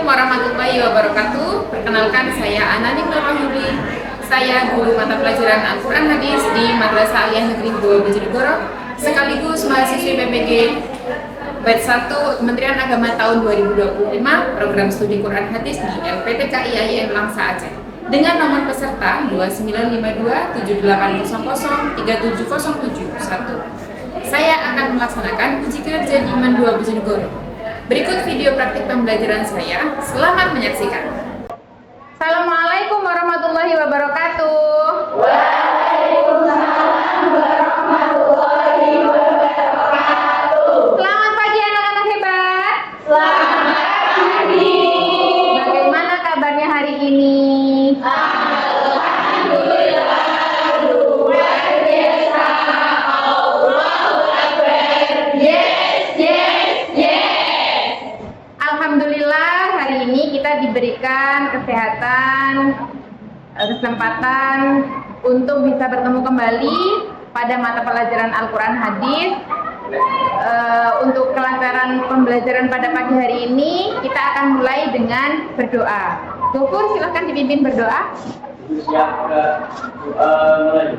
warahmatullahi wabarakatuh. Perkenalkan, saya Anani Nurwahyudi. Saya guru mata pelajaran Al-Quran Hadis di Madrasah Aliyah Negeri 2 Bojonegoro, sekaligus mahasiswi PPG Batch 1 Kementerian Agama tahun 2025 program studi Quran Hadis di LPTK IAIN Langsa Aceh dengan nomor peserta 29527800370771. Saya akan melaksanakan uji kerja di IMAN 2 Bojonegoro. Berikut video praktik pembelajaran saya. Selamat menyaksikan. Assalamualaikum warahmatullahi wabarakatuh. Waalaikumsalam warahmatullahi wabarakatuh. Selamat pagi anak-anak hebat. Selamat pagi. Bagaimana kabarnya hari ini? Alhamdulillah, luar biasa. Allahu Akbar. Yes, yes, yes. Alhamdulillah, hari ini kita diberikan kesehatan, kesempatan untuk bisa bertemu kembali pada mata pelajaran Al-Quran Hadis. Untuk kelancaran pembelajaran pada pagi hari ini, kita akan mulai dengan berdoa. Gofur, silahkan dipimpin berdoa. Siap, mulai.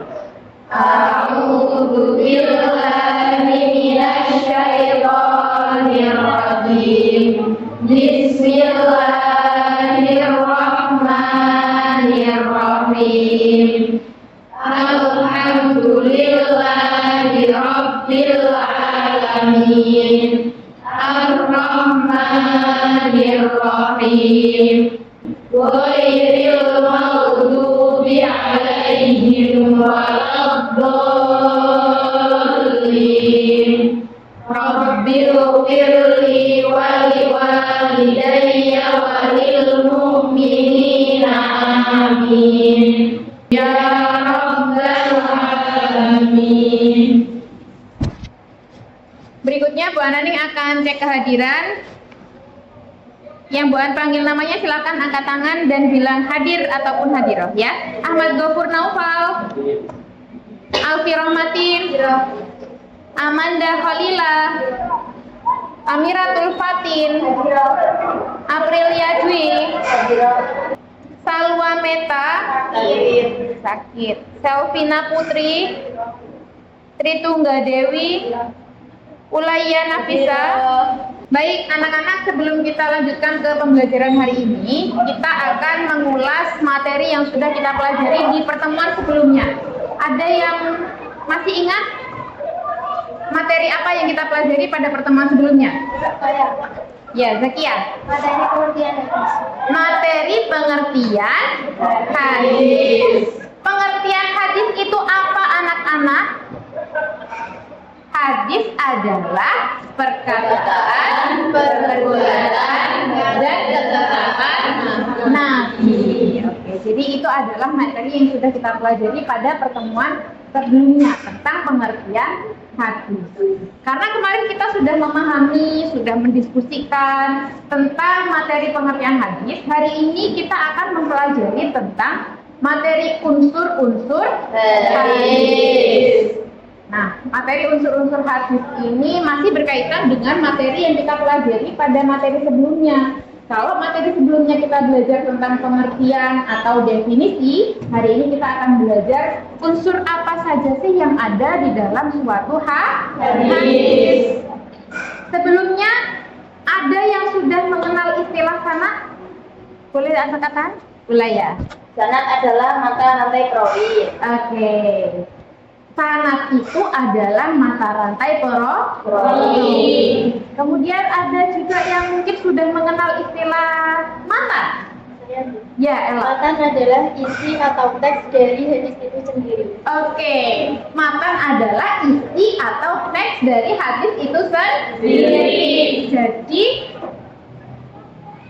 A'udzu billahi minasy syaithanir rajim. Bismillahirrahmanirrahim. Alhamdulillahi rabbil alamin. Ar-Rahmanir Rahim. Ghairil maghdubi 'alaihim waladdallin. Rabbighfirli wa liwalidayya wa lil mu'minina amin. Ya Rabbal alamin. Berikutnya Bu Ananing akan cek kehadiran. Yang Bu An panggil namanya silakan angkat tangan dan bilang hadir ataupun hadiroh ya. Ahmad Gofur Naufal, Alfi Rahmatin, Amanda Khalila, Amiratul Fatin, Aprilia Dwi, Salwa Meta, sakit, Selvina Putri, Tritungga Dewi, Ulaya Nafisa. Baik anak-anak, sebelum kita lanjutkan ke pembelajaran hari ini, kita akan mengulas materi yang sudah kita pelajari di pertemuan sebelumnya. Ada yang masih ingat materi apa yang kita pelajari pada pertemuan sebelumnya? Ya, Zakia. Materi pengertian hadis. Materi pengertian hadis. Pengertian hadis itu apa anak-anak? Hadis adalah perkataan, perbuatan, dan ketetapan Nabi. Oke, jadi itu adalah materi yang sudah kita pelajari pada pertemuan sebelumnya tentang pengertian hadis. Karena kemarin kita sudah memahami, sudah mendiskusikan tentang materi pengertian hadis, hari ini kita akan mempelajari tentang materi unsur-unsur hadis. Nah, materi unsur-unsur hadis ini masih berkaitan dengan materi yang kita pelajari pada materi sebelumnya. Kalau materi sebelumnya kita belajar tentang pengertian atau definisi, hari ini kita akan belajar unsur apa saja sih yang ada di dalam suatu hadis. Sebelumnya, ada yang sudah mengenal istilah sanad? Boleh angkat? Ulaya. Sanad adalah mata rantai perawi. Oke. Sanad itu adalah mata rantai perawi. Kemudian ada juga yang mungkin sudah mengenal istilah matan. Ya, Ella. Matan adalah isi atau teks dari hadis itu sendiri. Oke, matan adalah isi atau teks dari hadis itu sendiri. Jadi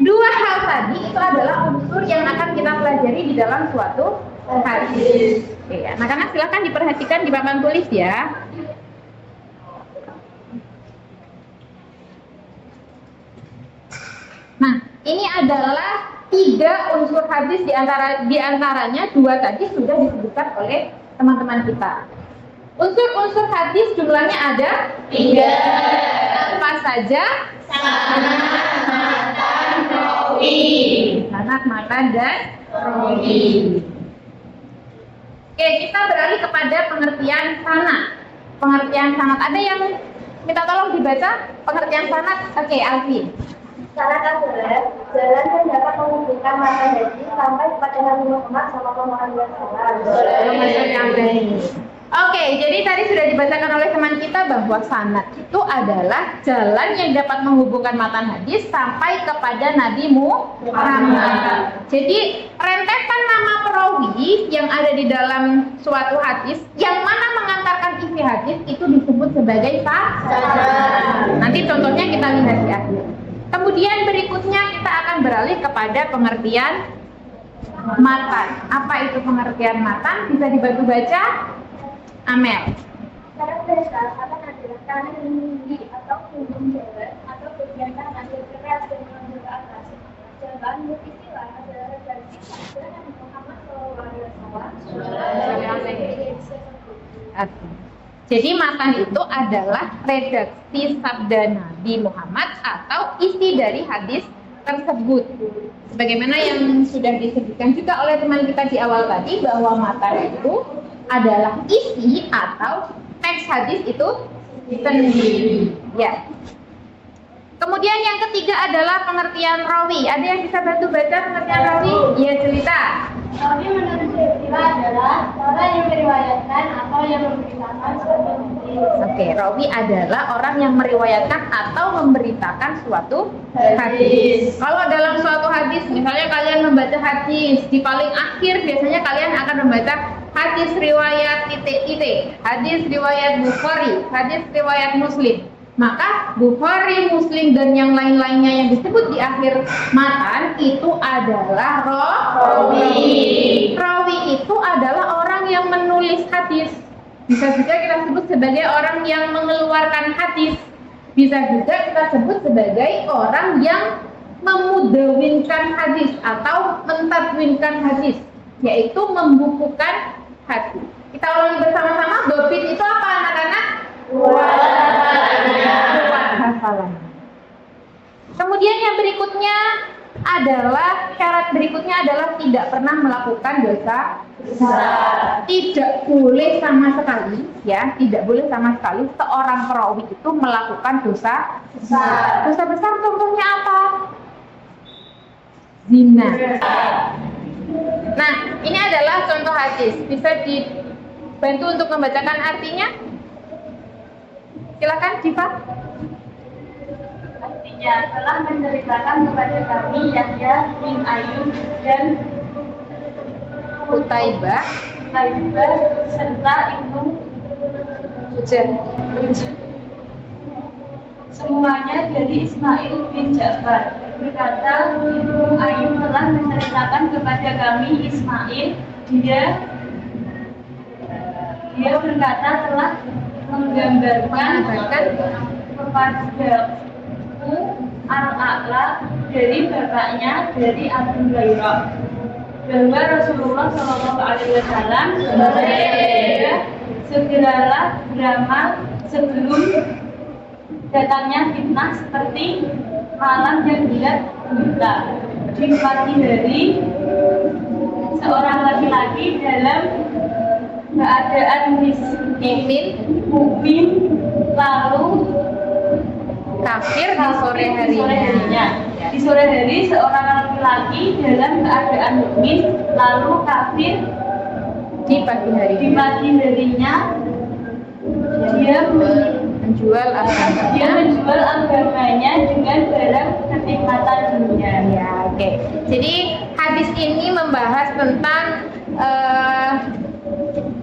dua hal tadi itu adalah unsur yang akan kita pelajari di dalam suatu hadis. Oke, anak-anak silakan diperhatikan di papan tulis ya. Nah, ini adalah 3 unsur hadis, di antaranya 2 tadi sudah disebutkan oleh teman-teman kita. Unsur-unsur hadis jumlahnya ada 3. Apa saja? Sanad, matan, rawi. Sanad, matan, dan rawi. Oke, kita beralih kepada pengertian sanad. Pengertian sanad, ada yang minta tolong dibaca pengertian sanad? Oke, Alfi. Sanad adalah jalan yang dapat menghubungkan matan hadis sampai kepada Nabi Muhammad SAW. Oke, jadi tadi sudah dibacakan oleh teman kita bahwa sanad itu adalah jalan yang dapat menghubungkan matan hadis sampai kepada Nabi Muhammad. Jadi rentetan nama perawi yang ada di dalam suatu hadis yang mana mengantarkan isi hadis itu disebut sebagai sanad. Nanti contohnya kita lihat di akhir. Kemudian berikutnya kita akan beralih kepada pengertian matan. Apa itu pengertian matan? Bisa dibantu baca? Amel. Cara dasar akan adalah tangan yang meninggi atau punggung jalan atau bagian tangan yang keras dan menonjol ke atas. Jawaban istilah adalah redaksi sabda Nabi Muhammad SAW. Jadi matan itu adalah redaksi sabda Nabi Muhammad atau isi dari hadis tersebut. Sebagaimana yang sudah disebutkan juga oleh teman kita di awal tadi bahwa matan itu adalah isi atau teks hadis itu sendiri. Ya. Kemudian yang ketiga adalah pengertian rawi. Ada yang bisa bantu baca pengertian rawi? Ya, cerita. Rawi menurut istilah adalah orang yang meriwayatkan atau yang memberitakan suatu hadis. Oke, rawi adalah orang yang meriwayatkan atau memberitakan suatu hadis. Kalau dalam suatu hadis, misalnya kalian membaca hadis, di paling akhir biasanya kalian akan membaca hadis riwayat titik, hadis riwayat Bukhari, hadis riwayat Muslim. Maka Bukhari, Muslim, dan yang lain-lainnya yang disebut di akhir matan itu adalah rawi. Rawi itu adalah orang yang menulis hadis. Bisa juga kita sebut sebagai orang yang mengeluarkan hadis. Bisa juga kita sebut sebagai orang yang memudawinkan hadis atau mentadwinkan hadis, yaitu membukukan hadis. Kita ulangi bersama-sama. Dobit itu apa, anak-anak? Hafalan. Kemudian yang berikutnya adalah syarat berikutnya adalah tidak pernah melakukan dosa besar. Tidak boleh sama sekali, ya, tidak boleh sama sekali seorang perawi itu melakukan dosa besar. Dosa besar contohnya apa? Zina. Nah, ini adalah contoh hadis. Bisa dibantu untuk membacakan artinya? Silakan, Jiva. Artinya telah menceritakan kepada kami Yahya bin Ayub dan Utaibah serta Ibnu Hujan. semuanya dari Ismail bin Ja'far. Berkata Ibnu Ayub telah menceritakan kepada kami Ismail, dia berkata telah menggambarkan kepadaku Al-A'la dari bapaknya dari Abu Hurairah bahwa Rasulullah SAW segeralah beramal sebelum datangnya fitnah seperti malam yang gelap gulita. Di pagi hari seorang laki-laki dalam keadaan mukmin lalu kafir di sore harinya. Di sore hari seorang laki-laki dalam keadaan mukmin lalu kafir Di pagi harinya dia menjual agamanya dengan barang kenikmatan dunia. Ya, oke. Jadi hadis ini membahas tentang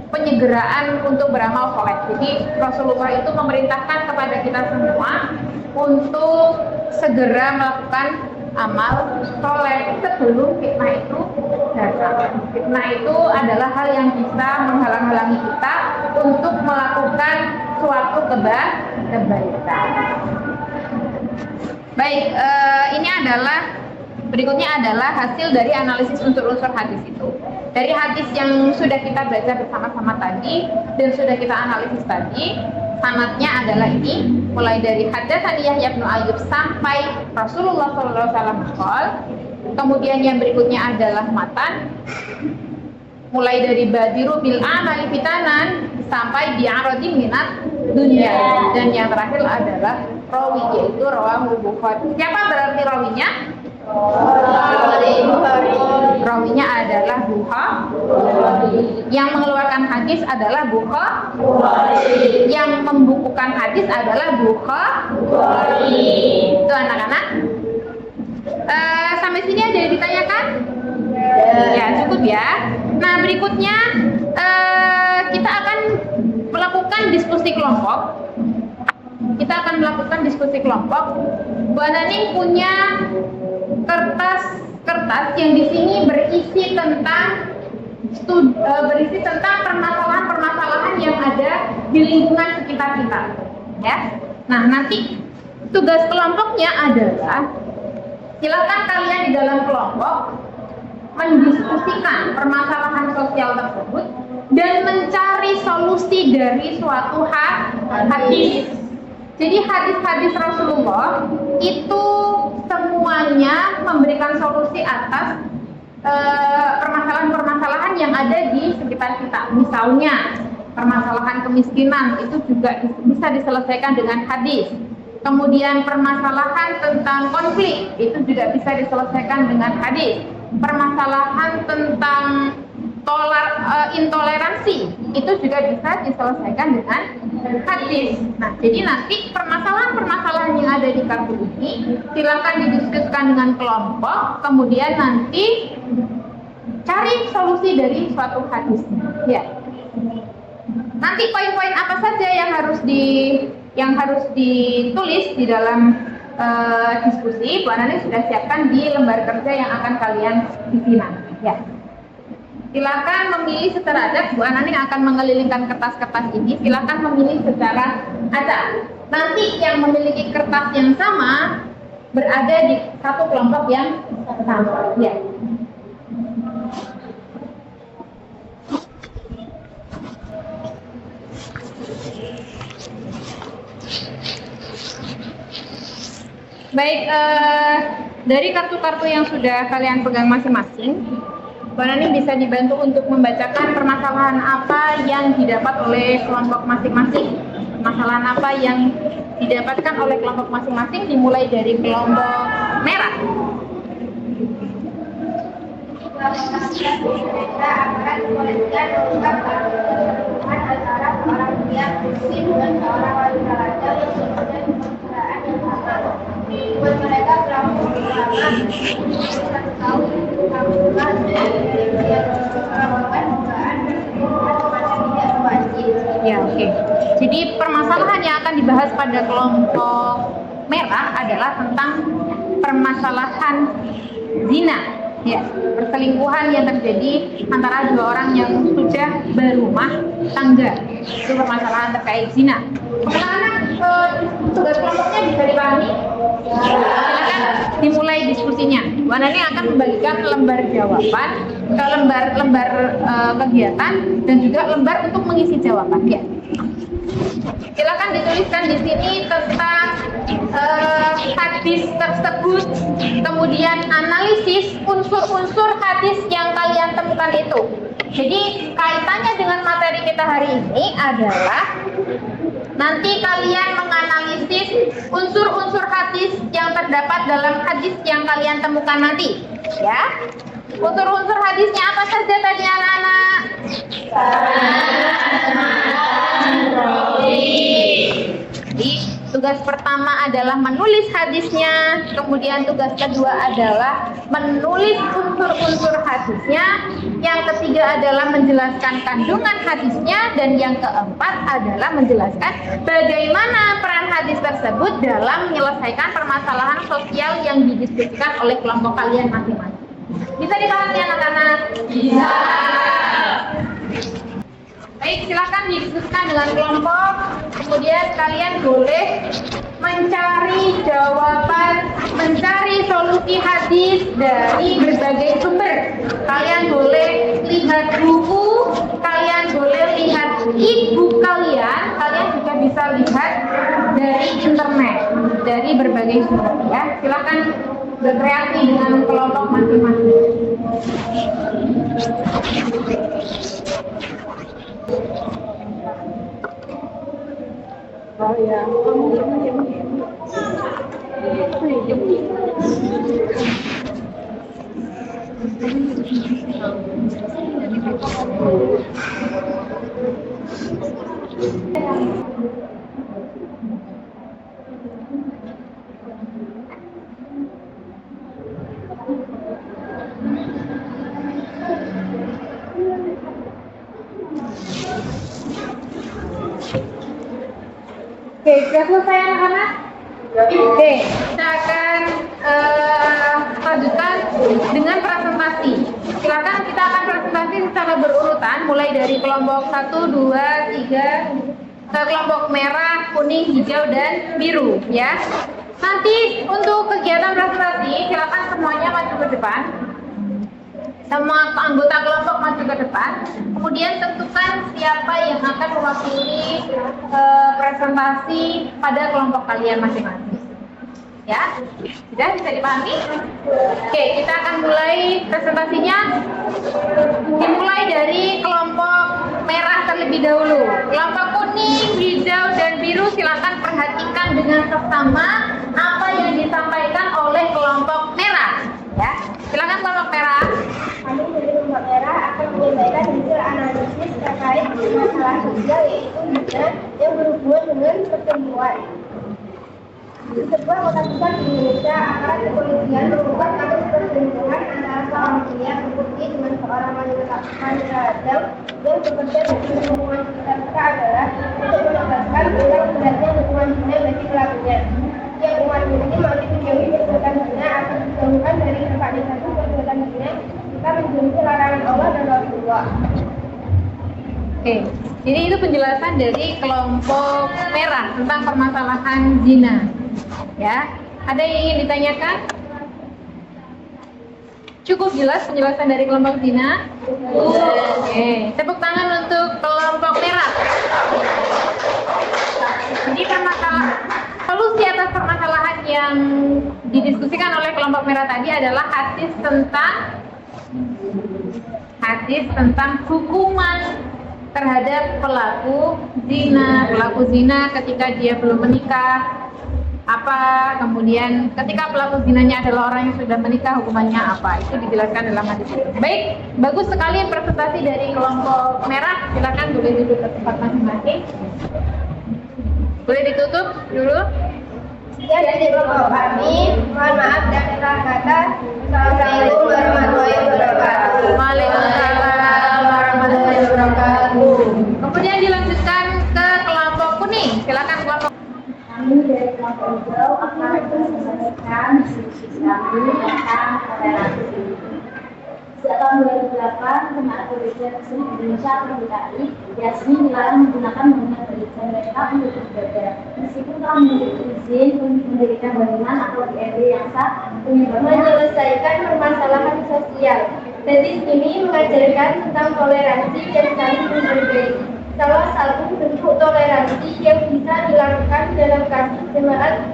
penyegeraan untuk beramal soleh. Jadi Rasulullah itu memerintahkan kepada kita semua untuk segera melakukan amal soleh sebelum fitnah itu datang. Fitnah itu adalah hal yang bisa menghalang-halangi kita untuk melakukan suatu kebaikan. Baik, ini adalah berikutnya adalah hasil dari analisis unsur-unsur hadis itu. Dari hadis yang sudah kita baca bersama-sama tadi dan sudah kita analisis tadi, sanadnya adalah ini, mulai dari haddatsani Yahya bin Ayyub sampai Rasulullah SAW Kemudian yang berikutnya adalah matan, mulai dari badiru bil amali fitanan sampai di arodi minat dunia, dan yang terakhir adalah rawi, yaitu rawahul Bukhari. Siapa berarti rawinya? Rawinya adalah Bukhari. Yang mengeluarkan hadis adalah Bukhari. Yang membukukan hadis adalah Bukhari. Itu anak-anak. Sampai sini ada yang ditanyakan? Ya, cukup ya. Nah, berikutnya kita akan melakukan diskusi kelompok. Bu Ananing punya kertas yang di sini berisi tentang permasalahan-permasalahan yang ada di lingkungan sekitar kita. Ya. Nah, nanti tugas kelompoknya adalah silakan kalian di dalam kelompok mendiskusikan permasalahan sosial tersebut dan mencari solusi dari suatu hadis. Jadi hadis-hadis Rasulullah itu semuanya memberikan solusi atas permasalahan-permasalahan yang ada di sekitar kita. Misalnya permasalahan kemiskinan itu juga bisa diselesaikan dengan hadis. Kemudian permasalahan tentang konflik itu juga bisa diselesaikan dengan hadis. Permasalahan tentang intoleransi itu juga bisa diselesaikan dengan hadis. Nah, jadi nanti permasalahan-permasalahan yang ada di kartu ini silakan didiskusikan dengan kelompok, kemudian nanti cari solusi dari suatu hadis. Ya. Nanti poin-poin apa saja yang harus ditulis di dalam diskusi, Bu Anani sudah siapkan di lembar kerja yang akan kalian isi nanti. Ya. Silakan memilih secara acak. Bu Anani akan mengelilingkan kertas-kertas ini. Silakan memilih secara acak. Nanti yang memiliki kertas yang sama berada di satu kelompok yang sama. Ya. Baik, dari kartu-kartu yang sudah kalian pegang masing-masing, Bu Anani bisa dibantu untuk membacakan permasalahan apa yang didapat oleh kelompok masing-masing. Permasalahan apa yang didapatkan oleh kelompok masing-masing dimulai dari kelompok merah. Buat mereka kelompok pertama tahu Ya, oke. Jadi permasalahan yang akan dibahas pada kelompok merah adalah tentang permasalahan zina. Ya, perselingkuhan yang terjadi antara dua orang yang sudah berumah tangga. Itu permasalahan terkait zina. Anak-anak, tugas kelompoknya bisa dipahami? Silakan dimulai diskusinya. Bu Anani akan membagikan lembar jawaban ke lembar kegiatan dan juga lembar untuk mengisi jawaban. Ya. Silakan dituliskan di sini tentang hadis tersebut, kemudian analisis unsur-unsur hadis yang kalian temukan itu. Jadi kaitannya dengan materi kita hari ini adalah nanti kalian menganalisis unsur-unsur hadis yang terdapat dalam hadis yang kalian temukan nanti, ya. Unsur-unsur hadisnya apa saja tadi anak-anak? Jadi tugas pertama adalah menulis hadisnya, kemudian tugas kedua adalah menulis unsur-unsur hadisnya, yang ketiga adalah menjelaskan kandungan hadisnya, dan yang keempat adalah menjelaskan bagaimana peran hadis tersebut dalam menyelesaikan permasalahan sosial yang didiskusikan oleh kelompok kalian masing-masing. Bisa dipahami anak-anak? Bisa. Baik, silakan didiskusikan dengan kelompok. Kemudian kalian boleh mencari jawaban, mencari solusi hadis dari berbagai sumber. Kalian boleh lihat buku, kalian boleh lihat e-book kalian juga bisa lihat dari internet. dari berbagai sumber ya. Silakan berkreasi dengan kelompok masing-masing. Oh ya. Oke, sudah selesai anak-anak? Oke, kita akan lanjutkan dengan presentasi. Silakan kita akan presentasi secara berurutan, mulai dari kelompok 1, 2, 3, ke kelompok merah, kuning, hijau, dan biru ya. Nanti untuk kegiatan presentasi, silakan semuanya maju ke depan. Semua anggota kelompok maju ke depan. Kemudian tentukan siapa yang akan mewakili presentasi pada kelompok kalian masing-masing. Ya, sudah bisa dipahami? Oke, kita akan mulai presentasinya. Dimulai dari kelompok merah terlebih dahulu. Kelompok kuning, hijau, dan biru silakan perhatikan dengan seksama apa yang disampaikan oleh kelompok merah. Ya, silakan kelompok merah. Kami dari kelompok merah akan menyampaikan hasil analisis terkait masalah sosial yaitu guna yang berhubungan dengan pertemuan. Di sebuah kota besar di Indonesia, aparat kepolisian membuat kasus perselingkuhan antara seorang pria berbukti dengan seorang wanita rajam yang bekerja di lingkungan sekitar mereka adalah untuk menegaskan tentang beratnya hukuman zina bagi pelakunya. Yang umat ini mampu menjauhi perbuatan zina akan dijauhkan dari tempatnya satu perbuatan zina jika menjauhi larangan Allah dan Rasulullah. Oke, jadi itu penjelasan dari kelompok merah tentang permasalahan zina. Ya, ada yang ingin ditanyakan? Cukup jelas penjelasan dari kelompok zina? Oke, tepuk tangan untuk kelompok merah. Jadi solusi atas permasalahan yang didiskusikan oleh kelompok merah tadi adalah hadis tentang hukuman terhadap pelaku zina ketika dia belum menikah. Kemudian ketika pelaku zinanya adalah orang yang sudah menikah, hukumannya apa? Itu dijelaskan dalam hadis itu. Baik, bagus sekali presentasi dari kelompok merah. Silakan boleh duduk ke tempat masing-masing. Boleh ditutup dulu. Sekian dari kelompok kami. Mohon maaf dan salah kata. Assalamualaikum warahmatullahi wabarakatuh. Waalaikumsalam warahmatullahi wabarakatuh. Kemudian dilanjutkan ke kelompok kuning. Silakan kelompok. Kami dari kelompok hijau akan menyampaikan diskusi kami tentang toleransi. Sejak tahun 2008, Kementerian Kepolisian Indonesia atau DKI, Yasmin dilarang menggunakan bangunan bagi mereka untuk beribadah. Meskipun telah memiliki izin untuk mendirikan bangunan atau di RW yang sah, menyelesaikan permasalahan sosial. Hadis ini mengajarkan tentang toleransi dan saling menghargai. Salah satu bentuk toleransi yang bisa dilakukan dalam kasus jemaat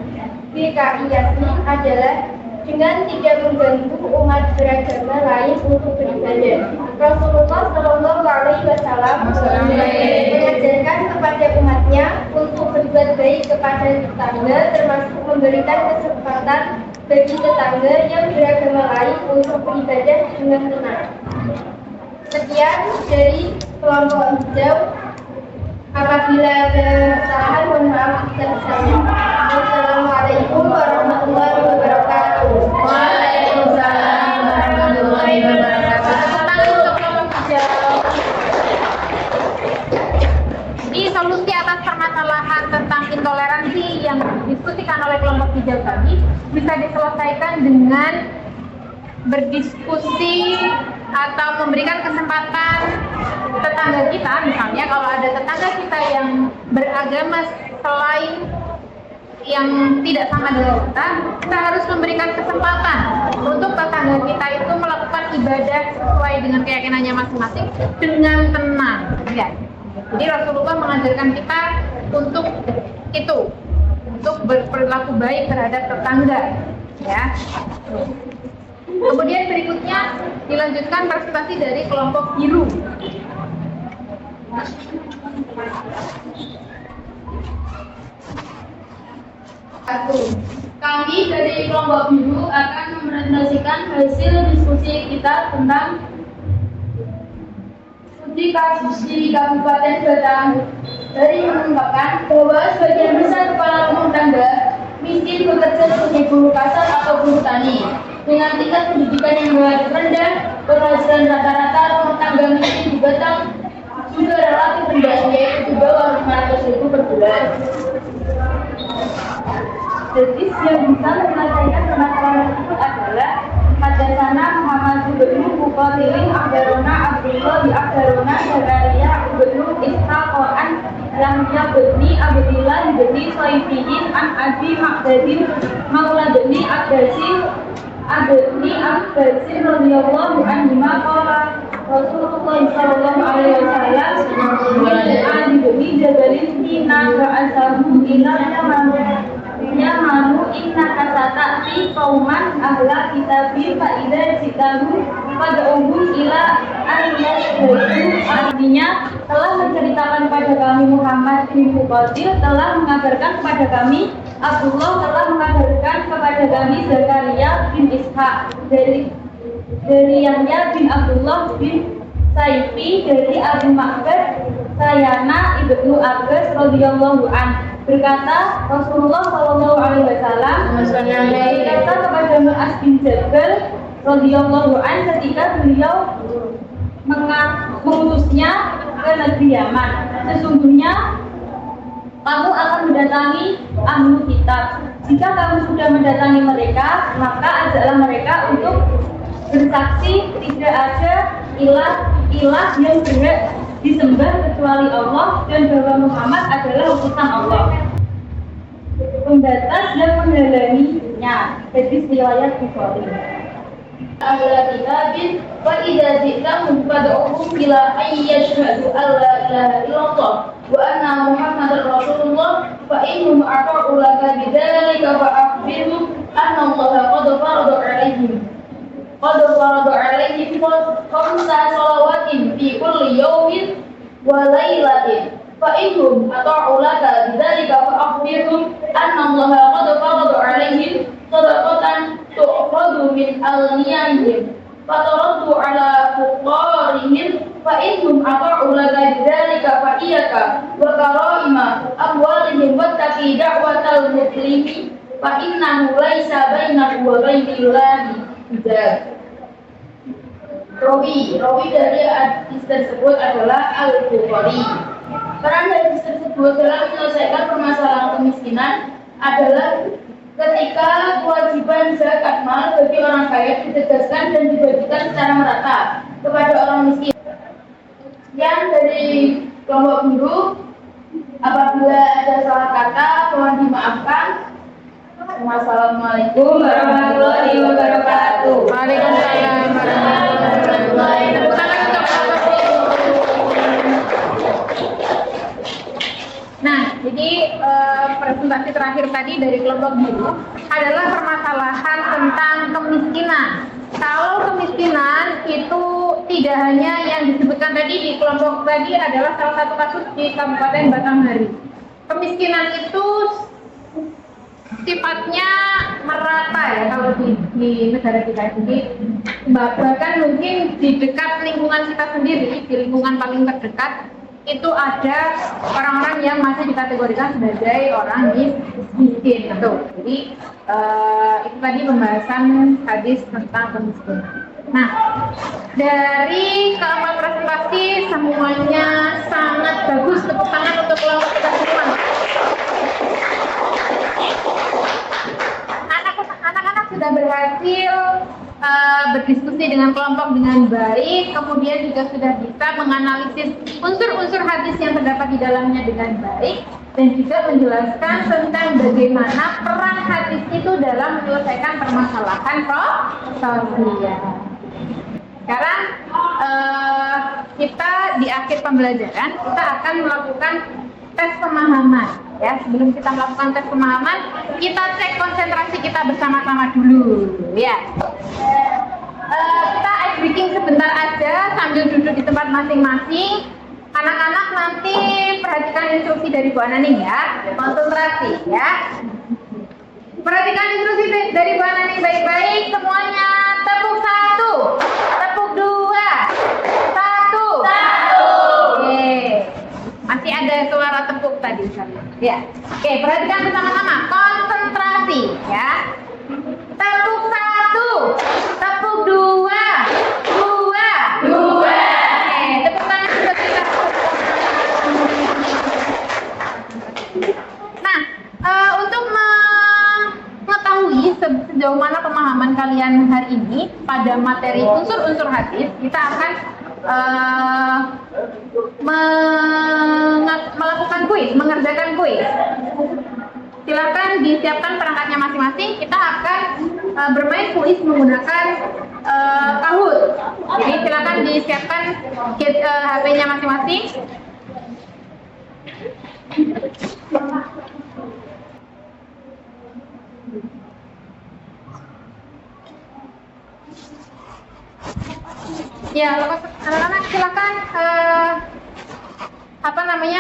DKI Yasmin adalah dengan tidak mengganggu umat beragama lain untuk beribadah. Rasulullah Shallallahu Alaihi Wasallam mengajarkan kepada umatnya untuk berbuat baik kepada tetangga, termasuk memberikan kesempatan bagi tetangga yang beragama lain untuk beribadah dengan tenang. Sekian dari kelompok hijau. Apabila ada kesalahan, mohon maaf bersama. Wassalamualaikum warahmatullahi wabarakatuh. Waalaikumsalam warahmatullahi wabarakatuh. Tepuk tangan untuk kelompok hijau. Jadi solusi atas permasalahan tentang intoleransi yang didiskusikan oleh kelompok hijau tadi bisa diselesaikan dengan berdiskusi atau memberikan kesempatan tetangga kita, misalnya kalau ada tetangga kita yang beragama selain yang tidak sama dengan kita harus memberikan kesempatan untuk tetangga kita itu melakukan ibadah sesuai dengan keyakinannya masing-masing dengan tenang. Ya. Jadi Rasulullah mengajarkan kita untuk itu. untuk berperilaku baik terhadap tetangga, ya. Kemudian berikutnya dilanjutkan presentasi dari kelompok biru. Kami dari kelompok biru akan mempresentasikan hasil diskusi kita tentang studi kasus di Kabupaten Batang. Dari mengungkapkan bahwa sebagian besar kepala rumah tangga miskin bekerja sebagai buruh kasar atau buruh tani. Dengan tingkat pendidikan yang relatif rendah, penghasilan rata-rata rumah tangga miskin di Batang juga relatif rendah, yaitu di bawah 500.000 per bulan. Jadi yang bisa menyelesaikan permasalahan tersebut adalah Hadasana Muhammad Gubernur Muqatiling Abdarona Abdullah di Abdarona Zakaria Gubernur Ishaqo'an Lamya Bedni Abdillah Bedni Soifiyin An Abi Ma'dadin Mauladni Abdni Abdasin Radiyallahu Anhima Qala Rasulullah Sallallahu Alaihi Wasallam An Bedni Jabalin Hina Ba'asahu Ila Yamanu inna kasata'ti qauman ahla kitabim fa'idha jitahu pada umum ila al-yasdaju. Artinya telah menceritakan kepada kami Muhammad bin Muqatil, telah mengabarkan kepada kami Abdullah, telah mengabarkan kepada kami Zakaria bin Ishaq dari Yahya bin Abdullah bin Saifi dari Abu Ma'bad Sayana ibnu Abbas radhiyallahu an. Berkata Rasulullah Shallallahu Alaihi Wasallam berkata kepada Mu'az bin Jabal radhiyallahu an ketika beliau mengutusnya ke negeri Yaman, sesungguhnya kamu akan mendatangi ahlu kitab. Jika kamu sudah mendatangi mereka, maka ajaklah mereka untuk bersaksi tidak ada ilah yang berhak disembah kecuali Allah dan bahwa Muhammad adalah utusan Allah. Pembatas dan menghalanginya. Hadis riwayat Bukhari. Ahla kitabin wa idza ji'tahum fad'uhum ila ayyashhadu alla ilaha illallah wa anna Muhammadar Rasulullah fa innahum aqa'u laka bidzalika fa akhbirhum anna Allah qad farada 'alaihim khamsa salawatin fi kulli yawmin wa laylatin fa innahum ata'u laka bidzalika fa akhbirhum anna Allah qad farada 'alaihim sadaqatan tu'khadhu min aghniyahim fa taraddu 'ala fuqarihim fa innahum ata'u laka bidzalika fa iyyaka wa karaima amwalihim wattaqi da'watal muslimi fa innahu laisa bainahu wa bainallahi hijab. Rawi dari hadis tersebut adalah Al-Bukhari. Peran hadis tersebut dalam menyelesaikan permasalahan kemiskinan adalah ketika kewajiban zakat mal bagi orang kaya ditegaskan dan dibagikan secara merata kepada orang miskin. Yang dari kelompok biru, apabila ada salah kata mohon dimaafkan. Wassalamualaikum warahmatullahi wabarakatuh. Waalaikumsalam warahmatullahi wabarakatuh. Nah, jadi presentasi terakhir tadi dari kelompok biru adalah permasalahan tentang kemiskinan. Kalau kemiskinan itu tidak hanya yang disebutkan tadi di kelompok tadi adalah salah satu kasus di Kabupaten Batanghari. Kemiskinan itu sifatnya merata ya kalau di negara kita ini, bahkan mungkin di dekat lingkungan kita sendiri, di lingkungan paling terdekat itu ada orang-orang yang masih dikategorikan sebagai orang miskin. Betul. Jadi itu tadi pembahasan hadis tentang kemiskinan. Nah, dari keempat presentasi semuanya sangat bagus, tepuk tangan untuk kelompok kita semua. Anak-anak sudah berhasil berdiskusi dengan kelompok dengan baik, kemudian juga sudah bisa menganalisis unsur-unsur hadis yang terdapat di dalamnya dengan baik, dan juga menjelaskan tentang bagaimana peran hadis itu dalam menyelesaikan permasalahan sosial. Sekarang kita di akhir pembelajaran kita akan melakukan tes pemahaman. Ya, sebelum kita melakukan tes pemahaman, kita cek konsentrasi kita bersama-sama dulu. Ya. Kita ice breaking sebentar aja sambil duduk di tempat masing-masing. Anak-anak nanti perhatikan instruksi dari Bu Anani ya. Konsentrasi ya. Perhatikan instruksi dari Bu Anani baik-baik semuanya. Tepuk 1, tepuk 2, 1. Oke. Masih ada suara tepuk tadi. Ya. Oke, perhatikan bersama-sama. Konsentrasi ya. Tepuk 1, tepuk 2, 2. Oke, tepuk tangan buat kita. Nah, untuk mengetahui sejauh mana pemahaman kalian hari ini pada materi unsur-unsur hadis, kita akan melakukan kuis, mengerjakan kuis. Silakan disiapkan perangkatnya masing-masing. Kita akan bermain kuis menggunakan Kahoot. Jadi silakan disiapkan HP-nya masing-masing. Ya, anak-anak silakan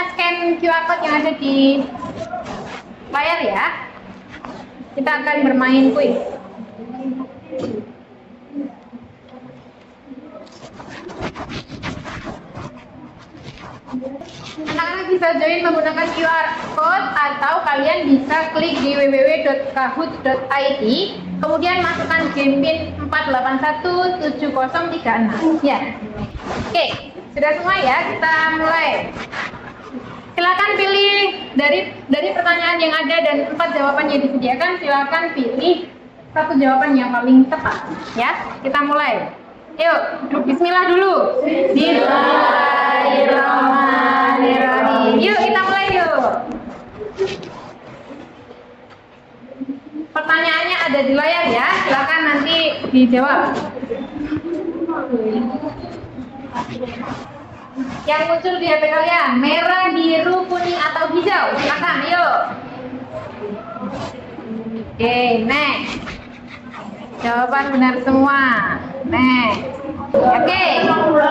scan QR code yang ada di layar ya. Kita akan bermain kuis. Anak-anak bisa join menggunakan QR code atau kalian bisa klik di www.kahoot.id, kemudian masukkan GPIN 4817036 ya. Oke, sudah semua ya, kita mulai. Silakan pilih dari pertanyaan yang ada dan 4 jawaban yang disediakan. Silakan pilih satu jawaban yang paling tepat ya. Kita mulai. Yuk, bismillah dulu. Bismillahirrahmanirrahim. Yuk, kita mulai yuk. Pertanyaannya ada di layar ya. Silakan nanti dijawab. Yang muncul di HP kalian, merah, biru, kuning, atau hijau. Silakan, yuk. Oke, next. Jawaban benar semua. Next. Oke,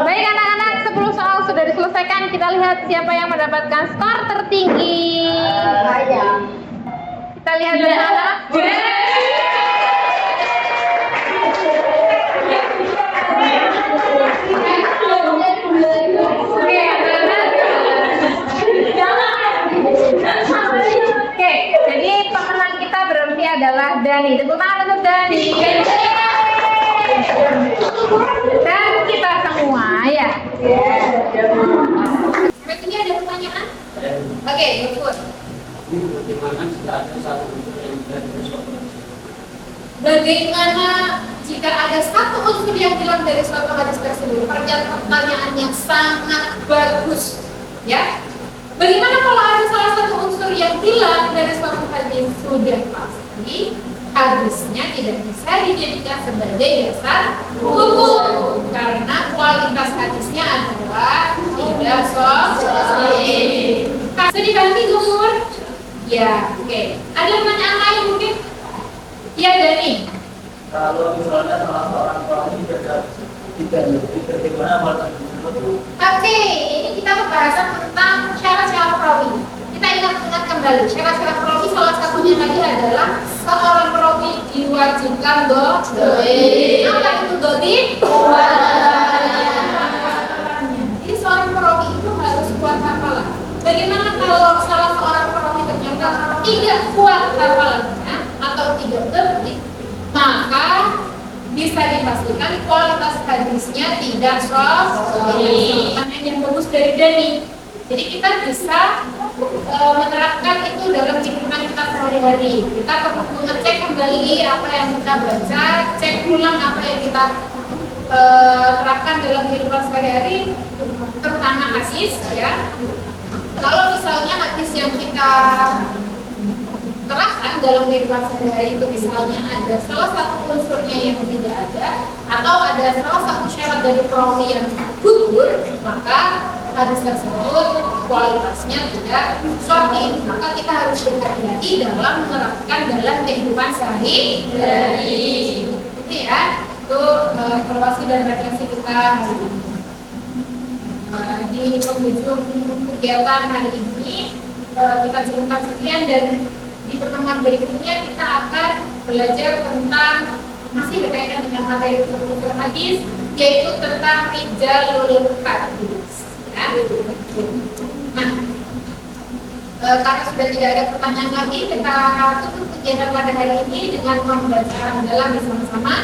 baik anak-anak, 10 soal sudah diselesaikan. Kita lihat siapa yang mendapatkan skor tertinggi. Kita lihat bersama. Oke, jadi pemenang kita berarti adalah Dani. Tepuk tangan untuk Dani. Dan kita semua ya. Ini ada pertanyaan? Oke, good. Bagaimana jika ada satu unsur yang hilang dari suatu hadis tersebut? Pertanyaan yang sangat bagus, ya. Bagaimana kalau ada salah satu unsur yang hilang dari suatu hadis? Sudah pasti hadisnya tidak bisa dijadikan sebagai dasar hukum karena kualitas hadisnya adalah tidak sahih. Sedih ganti umur? Ya, oke. Ada pertanyaan lain mungkin? Ya, Dani. Kalau misalnya salah seorang perawi tidak bagaimana melakukan itu? Oke, ini kita pembahasan tentang syarat-syarat perawi. Kita ingat kembali, syarat-syarat perawi salah satunya tadi adalah seorang perawi diwajibkan dhodhif. Apa itu dhodhif? Jadi seorang perawi itu harus kuat hafalan. Bagaimana kalau salah seorang perawi ternyata tidak kuat hafalannya atau tidak dhodhif, maka bisa dipastikan kualitas hadisnya tidak sahih. Pertanyaan yang bagus dari Dani. Jadi kita bisa menerapkan itu dalam kehidupan kita sehari-hari. Kita perlu ngecek kembali apa yang kita baca, cek ulang apa yang kita terapkan dalam kehidupan sehari-hari, terutama hadis ya. Kalau misalnya hadis yang kita terapkan dalam kehidupan sehari-hari itu misalnya ada salah satu unsurnya yang tidak ada atau ada salah satu syarat dari perawi yang gugur, maka hadis tersebut kualitasnya tidak sahih, maka kita harus berhati-hati dalam menerapkan dalam kehidupan sehari-hari. Ini ya, itu evaluasi dan refleksi kita hari ini. Di penghujung kegiatan hari ini kita cukupkan sekian, dan di pertemuan berikutnya kita akan belajar tentang masih berkaitan dengan materi tersebut hadis, yaitu tentang rijalul hadis. Ya. Nah, karena sudah tidak ada pertanyaan lagi, kita tutup kegiatan pada hari ini dengan membaca dalam bersama-sama.